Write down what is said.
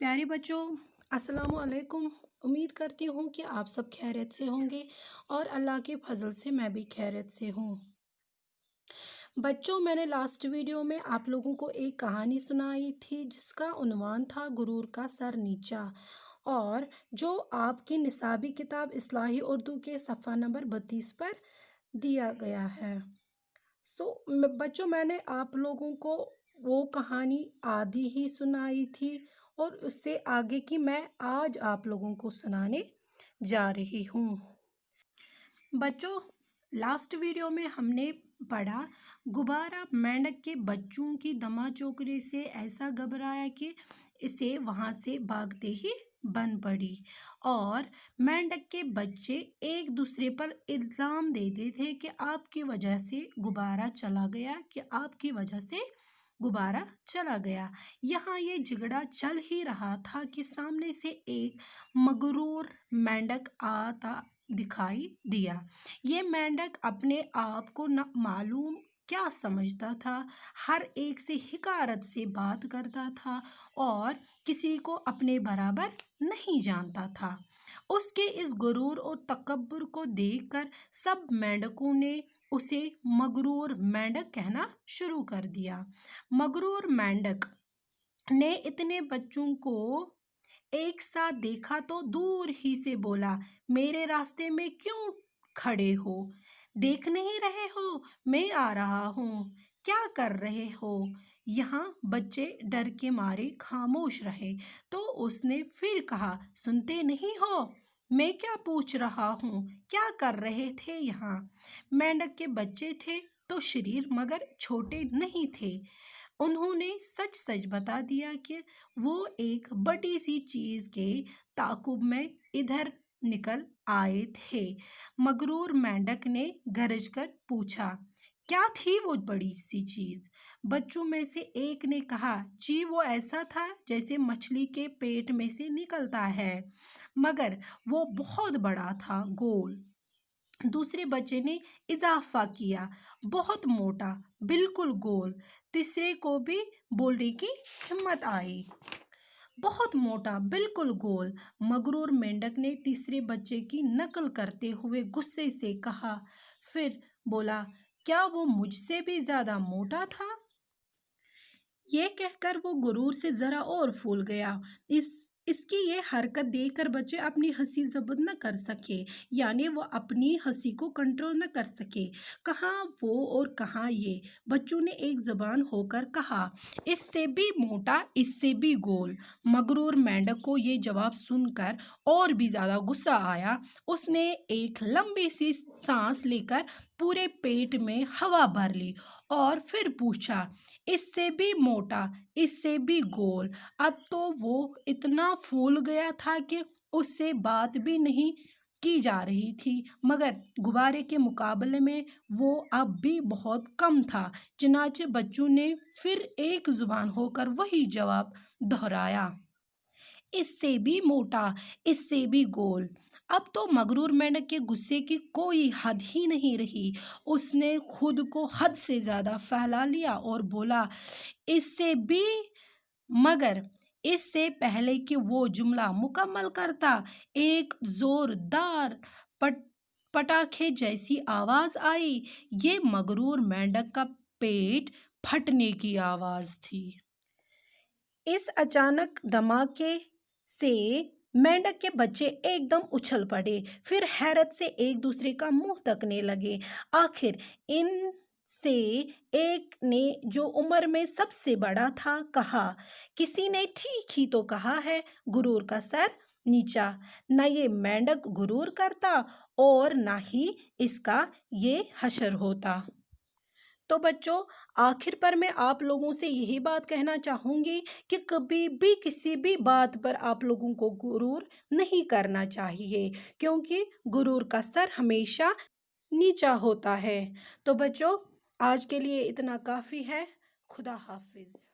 پیارے بچوں، السلام علیکم۔ امید کرتی ہوں کہ آپ سب خیریت سے ہوں گے اور اللہ کے فضل سے میں بھی خیریت سے ہوں۔ بچوں، میں نے لاسٹ ویڈیو میں آپ لوگوں کو ایک کہانی سنائی تھی جس کا عنوان تھا غرور کا سر نیچا، اور جو آپ کی نصابی کتاب اصلاحی اردو کے صفحہ نمبر 32 پر دیا گیا ہے۔ بچوں، میں نے آپ لوگوں کو وہ کہانی آدھی ہی سنائی تھی اور اس سے آگے کی میں آج آپ لوگوں کو سنانے جا رہی ہوں۔ بچوں، لاسٹ ویڈیو میں ہم نے پڑھا غبارہ مینڈک کے بچوں کی دمہ چوکنے سے ایسا گھبرایا کہ اسے وہاں سے بھاگتے ہی بن پڑی، اور مینڈک کے بچے ایک دوسرے پر الزام دیتے تھے کہ آپ کی وجہ سے غبارہ چلا گیا، یہاں یہ جھگڑا چل ہی رہا تھا کہ سامنے سے ایک مغرور مینڈک آتا دکھائی دیا۔ یہ مینڈک اپنے آپ کو نہ معلوم کیا سمجھتا تھا، ہر ایک سے حقارت سے بات کرتا تھا اور کسی کو اپنے برابر نہیں جانتا تھا۔ اس کے اس غرور اور تکبر کو دیکھ کر سب مینڈکوں نے اسے مغرور مینڈک کہنا شروع کر دیا۔ مغرور مینڈک نے اتنے بچوں کو ایک ساتھ دیکھا تو دور ہی سے بولا، میرے راستے میں کیوں کھڑے ہو؟ دیکھ نہیں رہے ہو میں آ رہا ہوں؟ کیا کر رہے ہو یہاں؟ بچے ڈر کے مارے خاموش رہے تو اس نے پھر کہا، سنتے نہیں ہو میں کیا پوچھ رہا ہوں؟ کیا کر رہے تھے یہاں؟ مینڈک کے بچے تھے تو شریر مگر چھوٹے نہیں تھے۔ انہوں نے سچ سچ بتا دیا کہ وہ ایک بڑی سی چیز کے تعاقب میں ادھر نکل آئے تھے۔ مغرور مینڈک نے گرج کر پوچھا، کیا تھی وہ بڑی سی چیز؟ بچوں میں سے ایک نے کہا، جی وہ ایسا تھا جیسے مچھلی کے پیٹ میں سے نکلتا ہے، مگر وہ بہت بڑا تھا، گول۔ دوسرے بچے نے اضافہ کیا، بہت موٹا، بالکل گول۔ تیسرے کو بھی بولنے کی ہمت آئی، بہت موٹا، بالکل گول۔ مغرور مینڈک نے تیسرے بچے کی نقل کرتے ہوئے غصے سے کہا، پھر بولا، کیا وہ مجھ سے بھی زیادہ موٹا تھا؟ یہ کہہ کر وہ غرور سے ذرا اور پھول گیا۔ اس کی یہ حرکت دیکھ کر بچے اپنی ہنسی ضبط نہ کر سکے، یعنی وہ اپنی ہنسی کو کنٹرول نہ کر سکے۔ کہاں وہ اور کہاں یہ، بچوں نے ایک زبان ہو کر کہا، اس سے بھی موٹا، اس سے بھی گول۔ مغرور مینڈک کو یہ جواب سن کر اور بھی زیادہ غصہ آیا۔ اس نے ایک لمبی سی سانس لے کر پورے پیٹ میں ہوا بھر لی اور پھر پوچھا، اس سے بھی موٹا، اس سے بھی گول۔ اب تو وہ اتنا پھول گیا تھا کہ اس سے بات بھی نہیں کی جا رہی تھی، مگر غبارے کے مقابلے میں وہ اب بھی بہت کم تھا۔ چنانچہ بچوں نے پھر ایک زبان ہو کر وہی جواب دہرایا، اس سے بھی موٹا، اس سے بھی گول۔ اب تو مغرور مینڈک کے غصے کی کوئی حد ہی نہیں رہی۔ اس نے خود کو حد سے زیادہ پھیلا لیا اور بولا، اس سے بھی، مگر اس سے پہلے کہ وہ جملہ مکمل کرتا ایک زوردار پٹاخے جیسی آواز آئی۔ یہ مغرور مینڈک کا پیٹ پھٹنے کی آواز تھی۔ اس اچانک دھماکے سے مینڈک کے بچے ایک دم اچھل پڑے، پھر حیرت سے ایک دوسرے کا منہ تکنے لگے۔ آخر ان سے ایک نے، جو عمر میں سب سے بڑا تھا، کہا، کسی نے ٹھیک ہی تو کہا ہے، غرور کا سر نیچا۔ نہ یہ مینڈک غرور کرتا اور نہ ہی اس کا یہ حشر ہوتا۔ تو بچوں، آخر پر میں آپ لوگوں سے یہی بات کہنا چاہوں گی کہ کبھی بھی کسی بھی بات پر آپ لوگوں کو غرور نہیں کرنا چاہیے، کیونکہ غرور کا سر ہمیشہ نیچا ہوتا ہے۔ تو بچوں، آج کے لیے اتنا کافی ہے۔ خدا حافظ۔